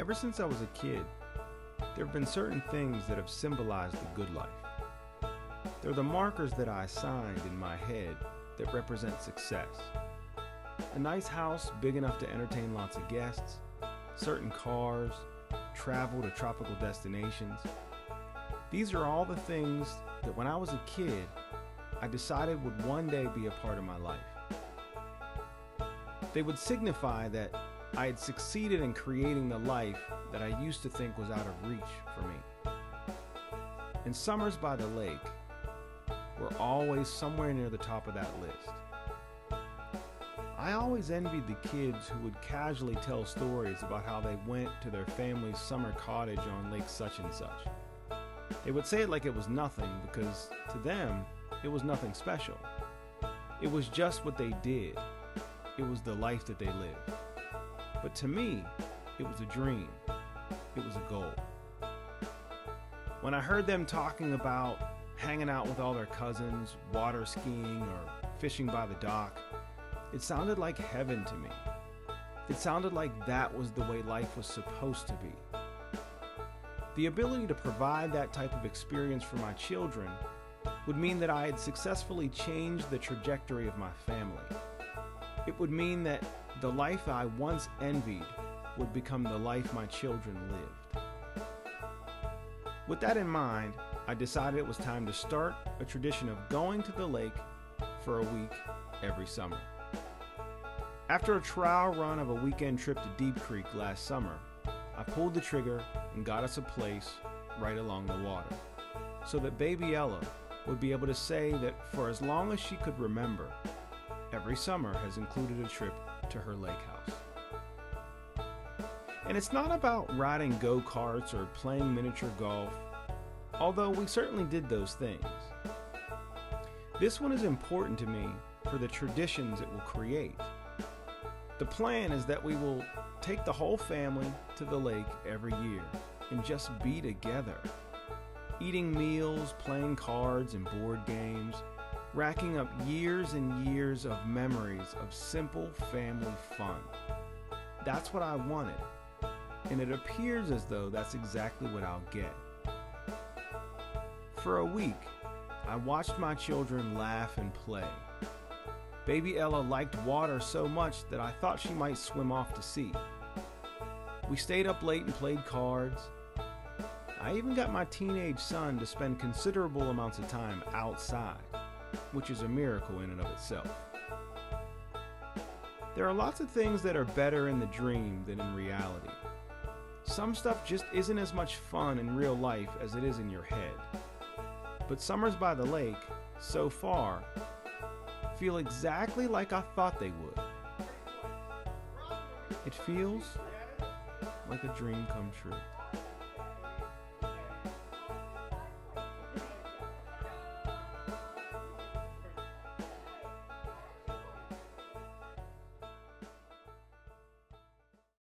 Ever since I was a kid, there have been certain things that have symbolized the good life. They're the markers that I assigned in my head that represent success. A nice house big enough to entertain lots of guests, certain cars, travel to tropical destinations. These are all the things that when I was a kid, I decided would one day be a part of my life. They would signify that I had succeeded in creating the life that I used to think was out of reach for me. And summers by the lake were always somewhere near the top of that list. I always envied the kids who would casually tell stories about how they went to their family's summer cottage on Lake such and such. They would say it like it was nothing because to them, it was nothing special. It was just what they did. It was the life that they lived. But to me, it was a dream. It was a goal. When I heard them talking about hanging out with all their cousins, water skiing, or fishing by the dock, it sounded like heaven to me. It sounded like that was the way life was supposed to be. The ability to provide that type of experience for my children would mean that I had successfully changed the trajectory of my family. It would mean that the life I once envied would become the life my children lived. With that in mind, I decided it was time to start a tradition of going to the lake for a week every summer. After a trial run of a weekend trip to Deep Creek last summer, I pulled the trigger and got us a place right along the water, so that baby Ella would be able to say that for as long as she could remember, every summer has included a trip to her lake house. And it's not about riding go-karts or playing miniature golf, although we certainly did those things. This one is important to me for the traditions it will create. The plan is that we will take the whole family to the lake every year and just be together, eating meals, playing cards and board games, racking up years and years of memories of simple family fun. That's what I wanted, and it appears as though that's exactly what I'll get. For a week, I watched my children laugh and play. Baby Ella liked water so much that I thought she might swim off to sea. We stayed up late and played cards. I even got my teenage son to spend considerable amounts of time outside, which is a miracle in and of itself. There are lots of things that are better in the dream than in reality. Some stuff just isn't as much fun in real life as it is in your head. But summers by the lake, so far, feel exactly like I thought they would. It feels like a dream come true.